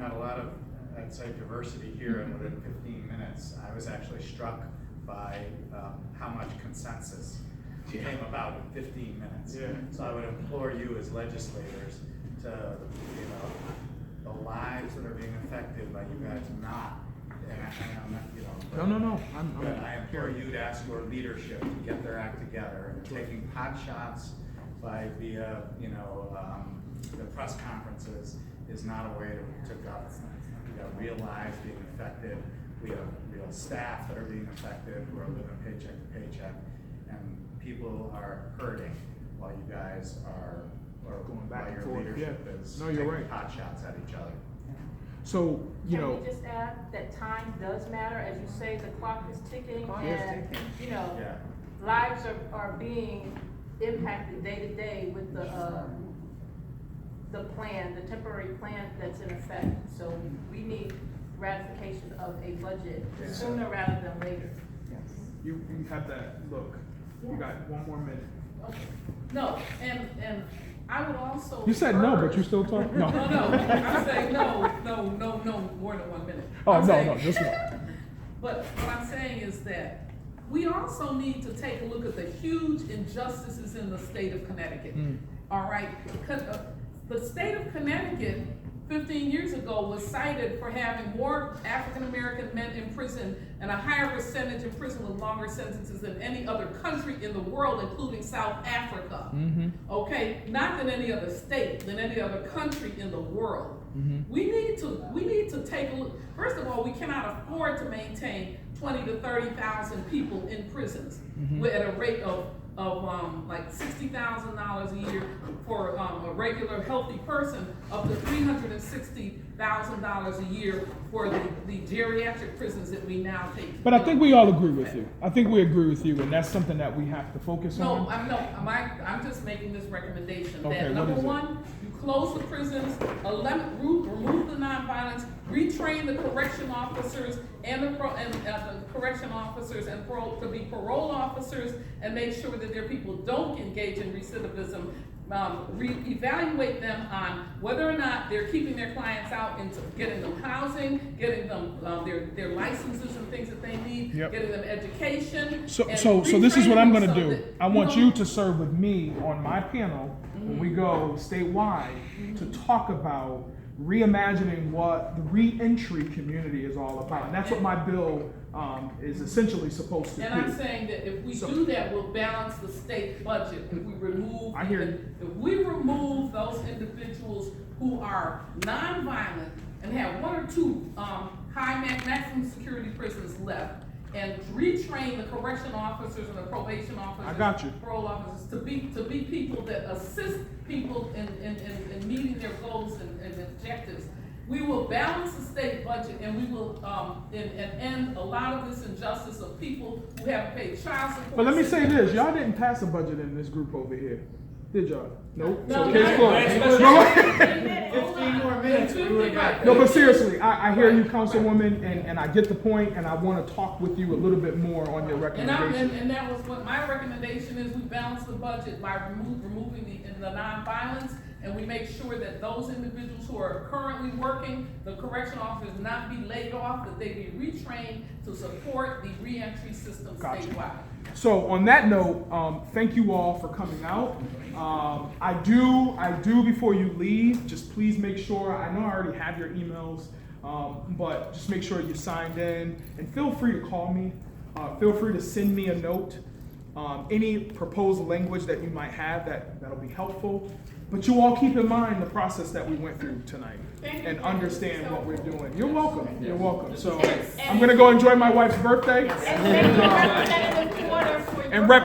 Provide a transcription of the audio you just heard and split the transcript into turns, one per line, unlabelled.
out a lot of, I'd say, diversity here, and within 15 minutes, I was actually struck by how much consensus came about in 15 minutes.
Yeah.
So I would implore you as legislators to, the lives that are being affected by you guys not, and I'm not,
No.
but I implore you to ask your leadership to get their act together, and taking pot shots via, the press conferences is not a way to go. We have real lives being affected. We have real staff that are being affected who are living paycheck to paycheck, and people are hurting while you guys are, or
Going back
while
and
your
forth,
leadership
yeah.
is
No, you're
taking
right.
pot shots at each other.
So,
Can we just add that time does matter? As you say, the clock is ticking, and,
Yeah.
lives are being impacted day to day with the plan, the temporary plan that's in effect. So we need ratification of a budget sooner rather than later.
you have that look. You got 1 more minute.
Okay. No, and I would also.
You said no, but
urge-
you still talk? No.
No, I'm saying no, more than 1 minute.
Oh,
I'm
no,
saying-
just one.
But what I'm saying is that we also need to take a look at the huge injustices in the state of Connecticut. All right, the state of Connecticut 15 years ago was cited for having more African-American men in prison and a higher percentage in prison with longer sentences than any other country in the world, including South Africa. Okay, not than any other state, than any other country in the world. We need to take a look. First of all, we cannot afford to maintain 20 to 30,000 people in prisons at a rate of like $60,000 a year for a regular healthy person, up to $360,000 a year for the geriatric prisons that we now take.
But I think we all agree with you. I think we agree with you, and that's something that we have to focus
No,
on.
I'm just making this recommendation,
Okay,
that
what
number
is it?
one, you close the prisons, remove the nonviolence, retrain the correction officers and the correction officers and to be parole officers, and make sure that their people don't engage in recidivism. Reevaluate them on whether or not they're keeping their clients out into getting them housing, getting them their licenses and things that they need,
Yep.
getting them education.
So
and
this is what I'm
retraining
gonna
them so
do.
that,
I want you to serve with me on my panel when we go statewide to talk about reimagining what the re-entry community is all about. And that's what my bill is essentially supposed to do.
And I'm saying that if we do that, we'll balance the state budget. If we remove,
I hear you.
if we remove those individuals who are nonviolent and have 1 or 2 maximum security prisons left, and retrain the correction officers and the probation officers,
I got you.
parole officers to be people that assist people in meeting their goals and objectives. We will balance the state budget, and we will and end a lot of this injustice of people who haven't paid child support.
But let me say this, y'all didn't pass a budget in this group over here, did y'all? Nope.
No,
So case
no,
closed.
no.
No,
15 more minutes, we would've got
no, but seriously, I hear you, Councilwoman, and I get the point, and I want to talk with you a little bit more on your recommendation.
And that was what my recommendation is. We balance the budget by removing the nonviolence, and we make sure that those individuals who are currently working, the correction officers, not be laid off, that they be retrained to support the reentry system
Gotcha.
statewide.
So on that note, thank you all for coming out. I do before you leave, just please make sure, I know I already have your emails, but just make sure you signed in, and feel free to call me. Feel free to send me a note. Any proposed language that you might have that'll be helpful. But you all keep in mind the process that we went through tonight and understand what we're doing. You're welcome. You're welcome. So I'm gonna go enjoy my wife's birthday
And thank you, Representative Porter, for your
and rep